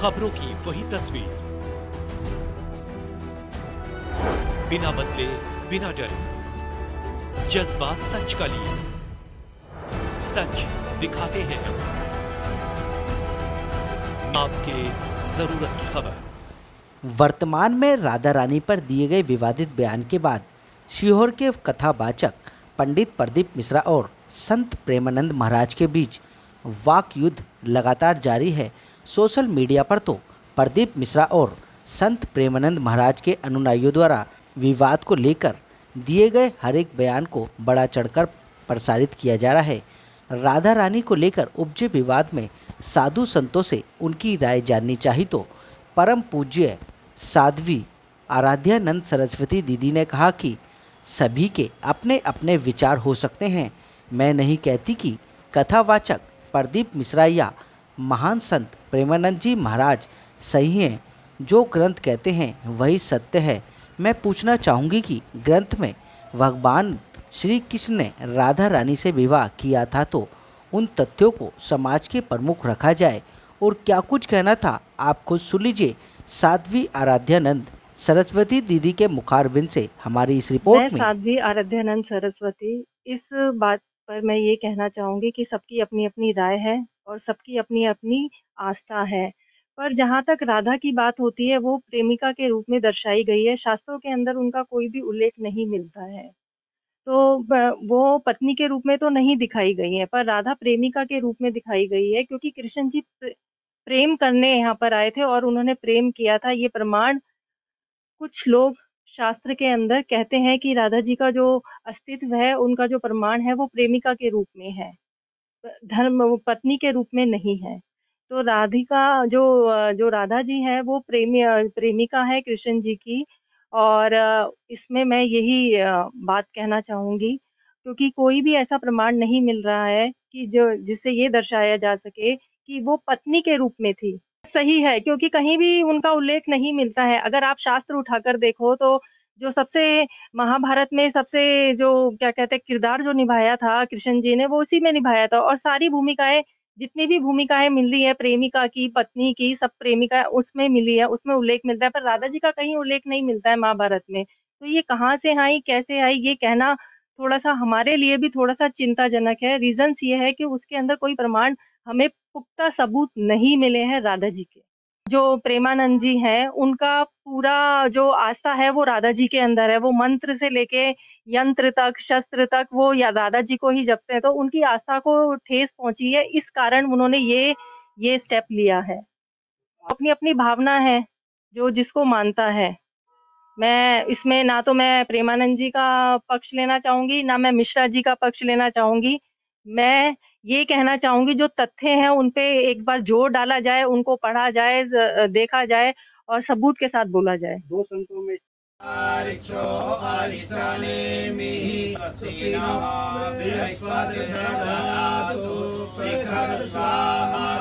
खबरों की वही तस्वीर, बिना बदले बिना डरे, जज्बा सच का लिए, सच दिखाते हैं आपके जरूरत की खबर। वर्तमान में राधा रानी पर दिए गए विवादित बयान के बाद सीहोर के कथावाचक पंडित प्रदीप मिश्रा और संत प्रेमानंद महाराज के बीच वाक युद्ध लगातार जारी है। सोशल मीडिया पर तो प्रदीप मिश्रा और संत प्रेमानंद महाराज के अनुयायियों द्वारा विवाद को लेकर दिए गए हर एक बयान को बढ़ा चढ़कर प्रसारित किया जा रहा है। राधा रानी को लेकर उपजे विवाद में साधु संतों से उनकी राय जाननी चाहिए तो परम पूज्य साध्वी आराध्यानंद सरस्वती दीदी ने कहा कि सभी के अपने अपने विचार हो सकते हैं। मैं नहीं कहती कि कथावाचक प्रदीप मिश्रा या महान संत प्रेमानंद जी महाराज सही हैं। जो ग्रंथ कहते हैं वही सत्य है। मैं पूछना चाहूँगी कि ग्रंथ में भगवान श्री कृष्ण ने राधा रानी से विवाह किया था तो उन तथ्यों को समाज के प्रमुख रखा जाए और क्या कुछ कहना था आप खुद सुन लीजिए। साध्वी आराध्यानंद सरस्वती दीदी के मुखारबिंद से हमारी इस रिपोर्ट में। साध्वी आराध्यानंद सरस्वती, इस बात पर मैं ये कहना चाहूँगी कि सबकी अपनी अपनी राय है और सबकी अपनी अपनी आस्था है। पर जहाँ तक राधा की बात होती है, वो प्रेमिका के रूप में दर्शाई गई है। शास्त्रों के अंदर उनका कोई भी उल्लेख नहीं मिलता है। तो वो पत्नी के रूप में तो नहीं दिखाई गई है, पर राधा प्रेमिका के रूप में दिखाई गई है, क्योंकि कृष्ण जी प्रेम करने यहाँ पर आए थे और उन्होंने प्रेम किया था। ये प्रमाण कुछ लोग शास्त्र के अंदर कहते हैं कि राधा जी का जो अस्तित्व है, उनका जो प्रमाण है, वो प्रेमिका के रूप में है, धर्म पत्नी के रूप में नहीं है। तो राधिका जो राधा जी है, वो प्रेमिका है कृष्ण जी की। और इसमें मैं यही बात कहना चाहूँगी, क्योंकि कोई भी ऐसा प्रमाण नहीं मिल रहा है कि जिससे ये दर्शाया जा सके कि वो पत्नी के रूप में थी। सही है, क्योंकि कहीं भी उनका उल्लेख नहीं मिलता है। अगर आप शास्त्र उठाकर देखो तो जो सबसे महाभारत में सबसे जो क्या कहते हैं किरदार जो निभाया था कृष्ण जी ने, वो उसी में निभाया था। और सारी भूमिकाएँ, जितनी भी भूमिकाएँ मिली है प्रेमिका की, पत्नी की, सब प्रेमिका उसमें मिली है, उसमें उल्लेख मिलता है। पर राधा जी का कहीं उल्लेख नहीं मिलता है महाभारत में। तो ये कहाँ से आई, कैसे आई, ये कहना थोड़ा-सा हमारे लिए भी थोड़ा-सा चिंताजनक है। रीज़न्स ये है कि उसके अंदर कोई प्रमाण हमें पुख्ता सबूत नहीं मिले हैं राधा जी के। जो प्रेमानंद जी हैं, उनका पूरा जो आस्था है वो राधा जी के अंदर है। वो मंत्र से लेके यंत्र तक, शस्त्र तक वो या राधा जी को ही जपते हैं, तो उनकी आस्था को ठेस पहुँची है, इस कारण उन्होंने ये स्टेप लिया है। अपनी-अपनी भावना है, जो जिसको मानता है। मैं इसमें ना तो मैं प्रेमानंद जी का पक्ष लेना चाहूँगी, ना मैं मिश्रा जी का पक्ष लेना चाहूँगी। मैं ये कहना चाहूँगी जो तथ्य हैं उन पे एक बार जोर डाला जाए, उनको पढ़ा जाए, देखा जाए और सबूत के साथ बोला जाए। 2 संतों में आरिक्षो अरिष्टानेमिः स्वस्तिनः बृहस्पतिर्दधातु स्वाहा।